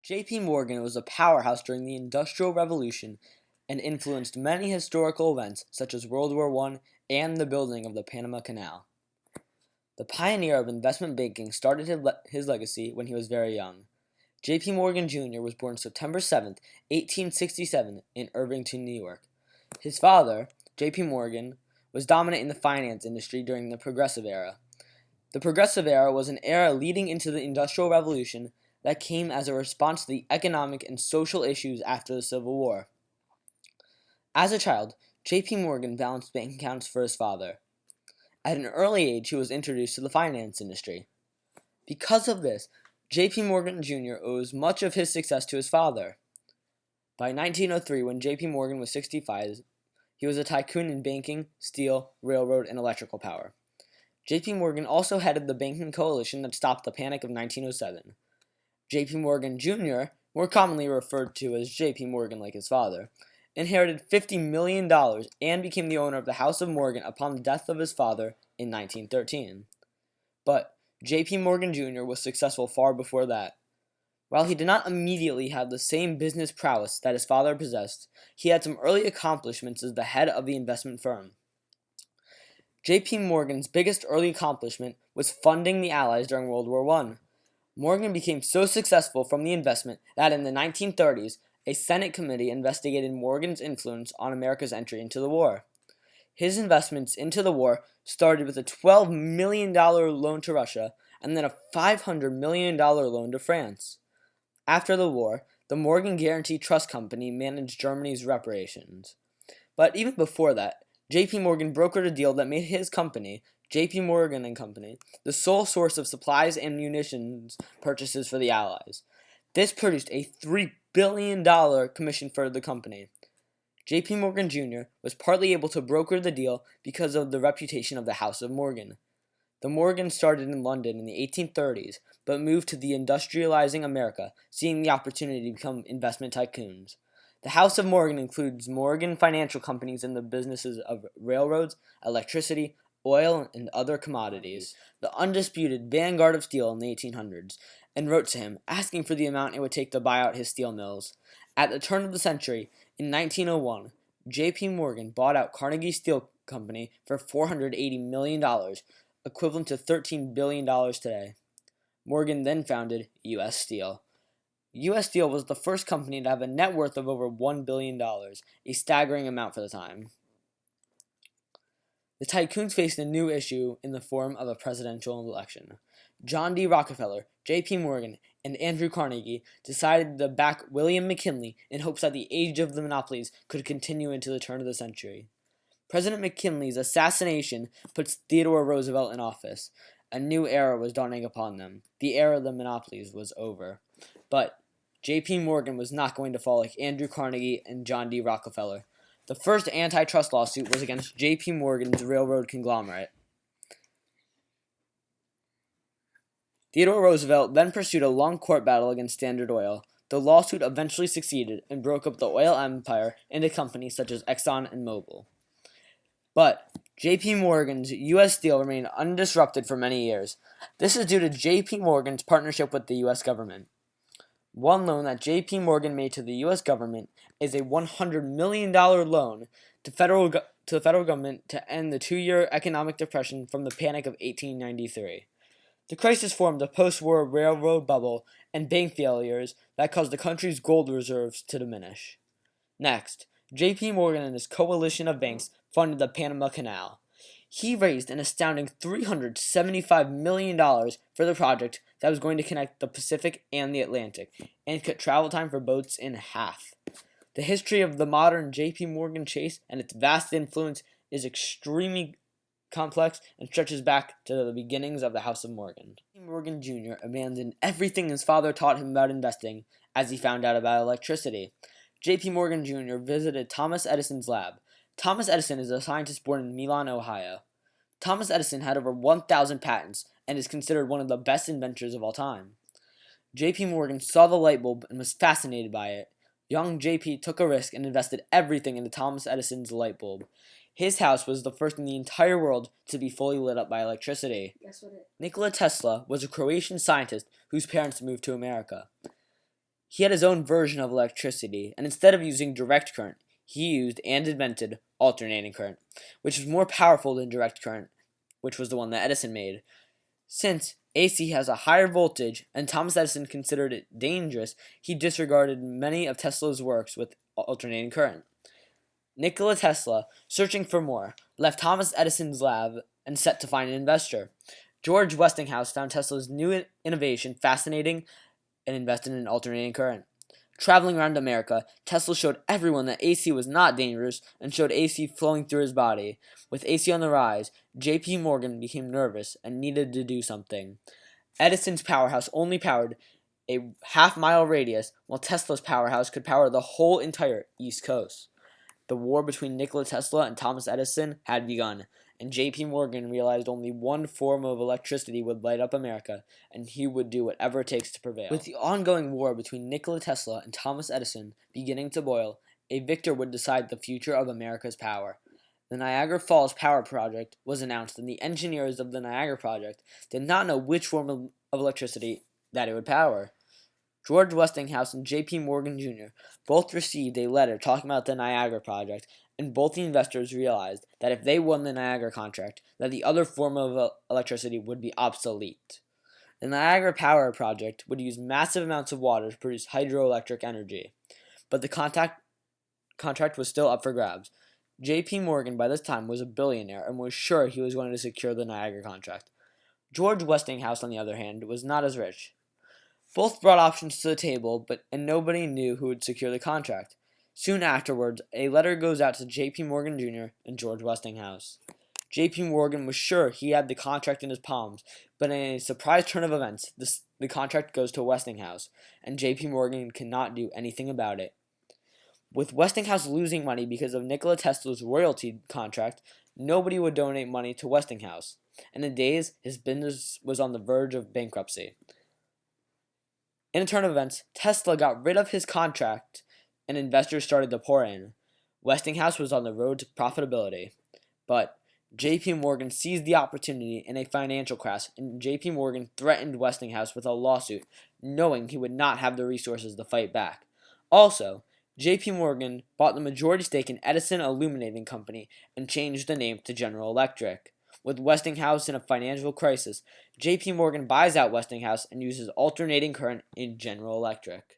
J.P. Morgan was a powerhouse during the Industrial Revolution and influenced many historical events such as World War I and the building of the Panama Canal. The pioneer of investment banking started his legacy when he was very young. J.P. Morgan Jr. was born September 7, 1867, in Irvington, New York. His father, J.P. Morgan, was dominant in the finance industry during the Progressive Era. The Progressive Era was an era leading into the Industrial Revolution that came as a response to the economic and social issues after the Civil War. As a child, J.P. Morgan balanced bank accounts for his father. At an early age, he was introduced to the finance industry. Because of this, J.P. Morgan Jr. owes much of his success to his father. By 1903, when J.P. Morgan was 65, he was a tycoon in banking, steel, railroad, and electrical power. J.P. Morgan also headed the banking coalition that stopped the Panic of 1907. J.P. Morgan Jr., more commonly referred to as J.P. Morgan like his father, inherited $50 million and became the owner of the House of Morgan upon the death of his father in 1913. But J.P. Morgan Jr. was successful far before that. While he did not immediately have the same business prowess that his father possessed, he had some early accomplishments as the head of the investment firm. J.P. Morgan's biggest early accomplishment was funding the Allies during World War I. Morgan became so successful from the investment that in the 1930s, a Senate committee investigated Morgan's influence on America's entry into the war. His investments into the war started with a $12 million loan to Russia and then a $500 million loan to France. After the war, the Morgan Guaranty Trust Company managed Germany's reparations. But even before that, J.P. Morgan brokered a deal that made his company, J.P. Morgan and Company, the sole source of supplies and munitions purchases for the Allies. This produced a $3 billion commission for the company. J.P. Morgan Jr. was partly able to broker the deal because of the reputation of the House of Morgan. The Morgans started in London in the 1830s, but moved to the industrializing America, seeing the opportunity to become investment tycoons. The House of Morgan includes Morgan financial companies in the businesses of railroads, electricity, oil, and other commodities, the undisputed vanguard of steel in the 1800s, and wrote to him, asking for the amount it would take to buy out his steel mills. At the turn of the century, in 1901, J.P. Morgan bought out Carnegie Steel Company for $480 million, equivalent to $13 billion today. Morgan then founded U.S. Steel. U.S. Steel was the first company to have a net worth of over $1 billion, a staggering amount for the time. The tycoons faced a new issue in the form of a presidential election. John D. Rockefeller, J.P. Morgan, and Andrew Carnegie decided to back William McKinley in hopes that the age of the monopolies could continue into the turn of the century. President McKinley's assassination puts Theodore Roosevelt in office. A new era was dawning upon them. The era of the monopolies was over. But J.P. Morgan was not going to fall like Andrew Carnegie and John D. Rockefeller. The first antitrust lawsuit was against J.P. Morgan's railroad conglomerate. Theodore Roosevelt then pursued a long court battle against Standard Oil. The lawsuit eventually succeeded and broke up the oil empire into companies such as Exxon and Mobil. But J.P. Morgan's U.S. Steel remained undisrupted for many years. This is due to J.P. Morgan's partnership with the U.S. government. One loan that J.P. Morgan made to the U.S. government is a $100 million loan to the federal government to end the 2-year economic depression from the Panic of 1893. The crisis formed a post-war railroad bubble and bank failures that caused the country's gold reserves to diminish. Next, J.P. Morgan and his coalition of banks funded the Panama Canal. He raised an astounding $375 million for the project that was going to connect the Pacific and the Atlantic, and cut travel time for boats in half. The history of the modern J.P. Morgan Chase and its vast influence is extremely complex and stretches back to the beginnings of the House of Morgan. J.P. Morgan Jr. abandoned everything his father taught him about investing as he found out about electricity. J.P. Morgan Jr. visited Thomas Edison's lab. Thomas Edison is a scientist born in Milan, Ohio. Thomas Edison had over 1,000 patents and is considered one of the best inventors of all time. J.P. Morgan saw the light bulb and was fascinated by it. Young J.P. took a risk and invested everything into Thomas Edison's light bulb. His house was the first in the entire world to be fully lit up by electricity. Nikola Tesla was a Croatian scientist whose parents moved to America. He had his own version of electricity, and instead of using direct current, he used and invented alternating current, which was more powerful than direct current, which was the one that Edison made. Since AC has a higher voltage and Thomas Edison considered it dangerous, he disregarded many of Tesla's works with alternating current. Nikola Tesla, searching for more, left Thomas Edison's lab and set to find an investor. George Westinghouse found Tesla's new innovation fascinating and invested in alternating current. Traveling around America, Tesla showed everyone that AC was not dangerous and showed AC flowing through his body. With AC on the rise, J.P. Morgan became nervous and needed to do something. Edison's powerhouse only powered a half-mile radius, while Tesla's powerhouse could power the whole entire East Coast. The war between Nikola Tesla and Thomas Edison had begun, and J.P. Morgan realized only one form of electricity would light up America, and he would do whatever it takes to prevail. With the ongoing war between Nikola Tesla and Thomas Edison beginning to boil, a victor would decide the future of America's power. The Niagara Falls Power Project was announced, and the engineers of the Niagara Project did not know which form of electricity that it would power. George Westinghouse and J.P. Morgan Jr. both received a letter talking about the Niagara Project, and both the investors realized that if they won the Niagara contract, that the other form of electricity would be obsolete. The Niagara Power Project would use massive amounts of water to produce hydroelectric energy, but the contract was still up for grabs. J.P. Morgan by this time was a billionaire and was sure he was going to secure the Niagara contract. George Westinghouse, on the other hand, was not as rich. Both brought options to the table, and nobody knew who would secure the contract. Soon afterwards, a letter goes out to J.P. Morgan Jr. and George Westinghouse. J.P. Morgan was sure he had the contract in his palms, but in a surprise turn of events, the contract goes to Westinghouse, and J.P. Morgan cannot do anything about it. With Westinghouse losing money because of Nikola Tesla's royalty contract, nobody would donate money to Westinghouse, and in days his business was on the verge of bankruptcy. In a turn of events, Tesla got rid of his contract and investors started to pour in. Westinghouse was on the road to profitability, but J.P. Morgan seized the opportunity in a financial crash, and J.P. Morgan threatened Westinghouse with a lawsuit, knowing he would not have the resources to fight back. Also, J.P. Morgan bought the majority stake in Edison Illuminating Company and changed the name to General Electric. With Westinghouse in a financial crisis, J.P. Morgan buys out Westinghouse and uses alternating current in General Electric.